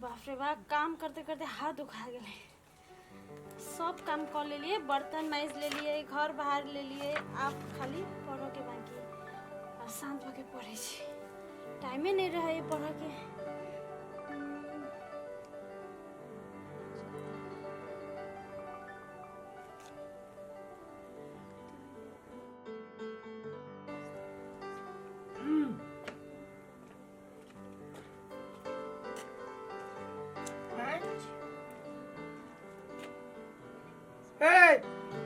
बाप रे बाप, काम करते करते हाथ दुखा गए। सब काम कर ले लिए, बर्तन माइज ले लिए, घर बाहर ले लिए, आप खाली पढ़ो के बाकी और शांत होके पढ़े छी। टाइमे नहीं रहे पढ़ के।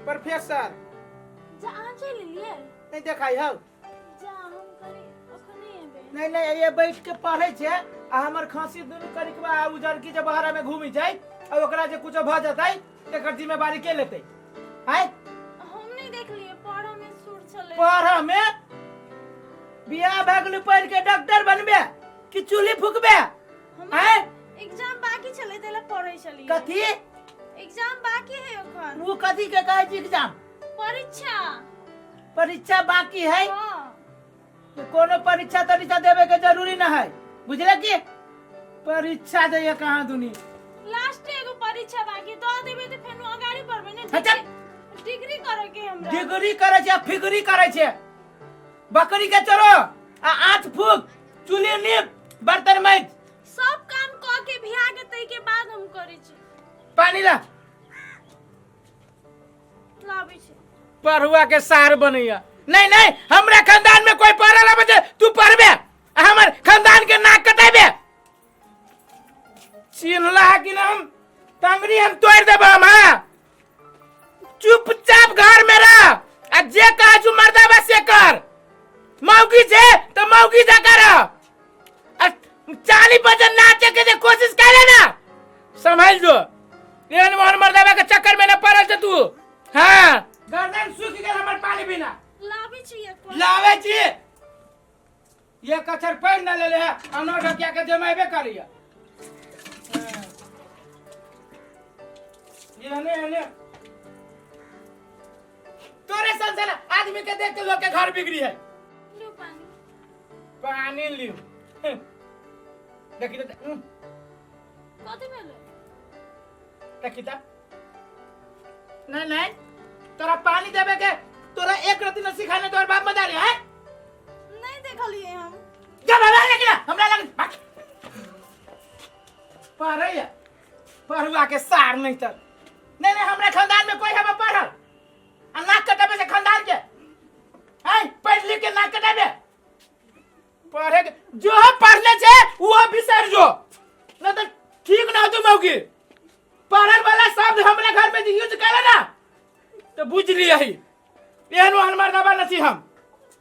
प्रोफेसर जा आज ले लिए नहीं देखाई हो जा हम करी अखनी एबे नहीं नहीं ये बैठ के पढ़े छे आ हमर खांसी दुनु करी के बा उजर की जे बहरा में घूमी जाई और ओकरा जे कुछ भ जतई एकर जिम्मेवारी के लेतै हैं। हम नहीं देख लिए, पढ़ा में सुर चले। पढ़ा में बियाह भगलू पढ़ के डॉक्टर बनबे कि चूल्ही फूकबे हैं। एग्जाम बाकी चले तेला पढ़े चली। कथी एग्जाम बाकी है ओखन। वो कथी के कहै छी एग्जाम? परीक्षा। परीक्षा बाकी है। हां तो कोनो परीक्षा तरीक्षा देवे के जरूरी न है, बुझले की? परीक्षा दे कहां दुनी लास्ट एगो परीक्षा बाकी तो देबे तो फेन अगाड़ी पढ़बे ने। डिग्री करे के हमरा। डिग्री करे छे फिगरी करे छे बकरी के चरो आ आठ फूक चूल्ही नीप बर्तन माइज सब काम क के भिया के तई के बाद हम करे छी। पानी ला लाबे छी। पढ़ुआ के सार बनैया। नहीं नहीं हमरा खानदान में कोई पढ़ला बच्चे तू पढ़बे हमर खानदान के नाक कटेबे। चिन्हला कि हम टंगरी हम तोड़ देबो हम। चुपचाप घर में रह आ जे कह छु मर्दा बस से कर। मौगी छे तो मौगी जा कर। 40 बजे नाचे के जे कोशिश करे ना समझ जो एहन मोहन मर्दाबा के चक्कर में न पड़ल छ तू। हां गर्दन सूख गेल हमर पानी बिना। लाबे छी एक लावे छी ये कचर पैर न ले ले अनो ढकिया के जमाइबे करिया। ये ने तोरे संसार आदमी के देख के लोग के घर बिगड़ी है। लो पानी। पानी लियो देखि तो कथि भेले? देखि तो नहीं नहीं तोरा पानी देबे के तोरा एक रति न सिखाने तोर बाप मदारी है। नहीं देखलिए हम। जा बाबा लेकिन हमरा लग पढ़ैया पढ़ुआ के सार नहीं तर। नहीं नहीं हमरा खानदान में कोई है पढ़ल आ नाक कटाबे से खानदान के हैं। पढ़ लिख के नाक कटाबे पढ़े के जो पढ़ले छे वो बिसर जो न तो ठीक ना तू मौगी। पढ़ल वाला शब्द हमरा घर में यूज करे ना तो बुझ लिया ही एहनो हमार दबा नसी हम।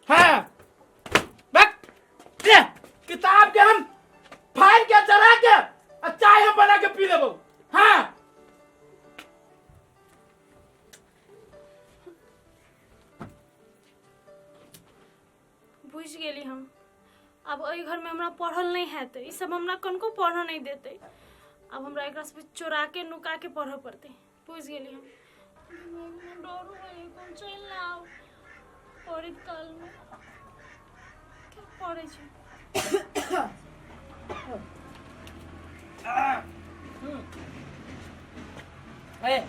हां बक ये किताब के हम फाइल के चला के और चाय हम बना के पी लेबो। हां बुझ गेली हम। अब ओई घर में हमरा पढ़ल नहीं है तो ई सब हमरा कनको पढ़ नहीं देते। अब हमरा एकरा से चोरा के नुका के पढ़ पड़ते। बुझ गेली हम। डर गई कौन चल ना आओ पढ़े काल में क्या पढ़े छे। ए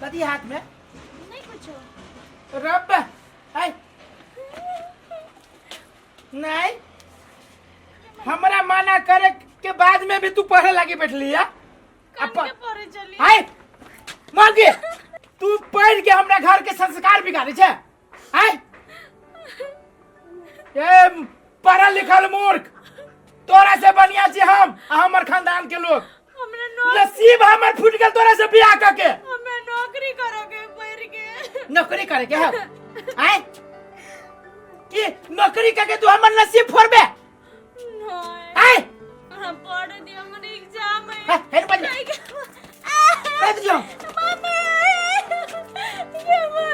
कदी हाथ में नहीं कुछ रब है नहीं हमरा माना करे के बाद में भी तू पढ़े लगी बैठली है। के पढ़े चली हाय मौगी तू पढ़ के हमरा घर के संस्कार बिगाड़े छे। हाय ए पढ़ल लिखल मूर्ख तोरा से बढ़िया छी हम हमर खानदान के लोग। हमरा नसीब हमर फूट गेल तोरा से बियाह करके। हमरा नौकरी करोगे पढ़ के। नौकरी करे के है हाय की नौकरी करके तू हमर नसीब फोड़बे। नहीं हाय हम पढ़ दियो हमर एग्जाम है। हेर बज बैठ जाओ मम्मी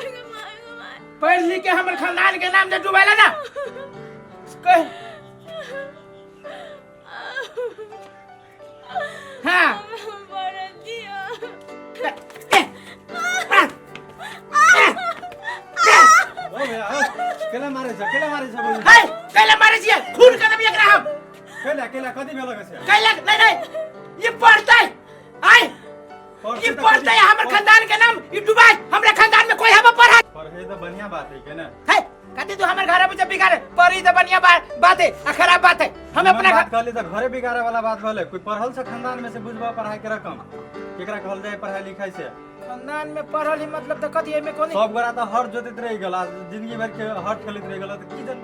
ये मार पढ़ लिख के हमर खानदान के नाम जे डुबाला ना कह हां पढ़ दियो। ओ भैया केला मारे छ बोल। हाय कैला मारे छिए खून करब एकरा हम। केला कथि भेल के छै? कैला नहीं नहीं ये पढ़ पढ़ते हैं हमर खानदान के नाम ई डुबाई हमरा खानदान में कोई हम पढ़ा पढ़े तो बढ़िया बात है के ना है कहते तू हमर घर में जब बिगाड़े पढ़ी तो बढ़िया बात है आ खराब बात है हम अपना बात कहली तो घरे बिगाड़े वाला बात भले कोई पढ़ल से खानदान में से बुझबा पढ़ाई के रकम केकरा कहल जाए पढ़ाई लिखाई से खानदान में पढ़ल ही मतलब तो कथी में कोनी सब गोरा तो हर जोतित रह गेल जिंदगी भर के हर खेलित रह गेल तो की जन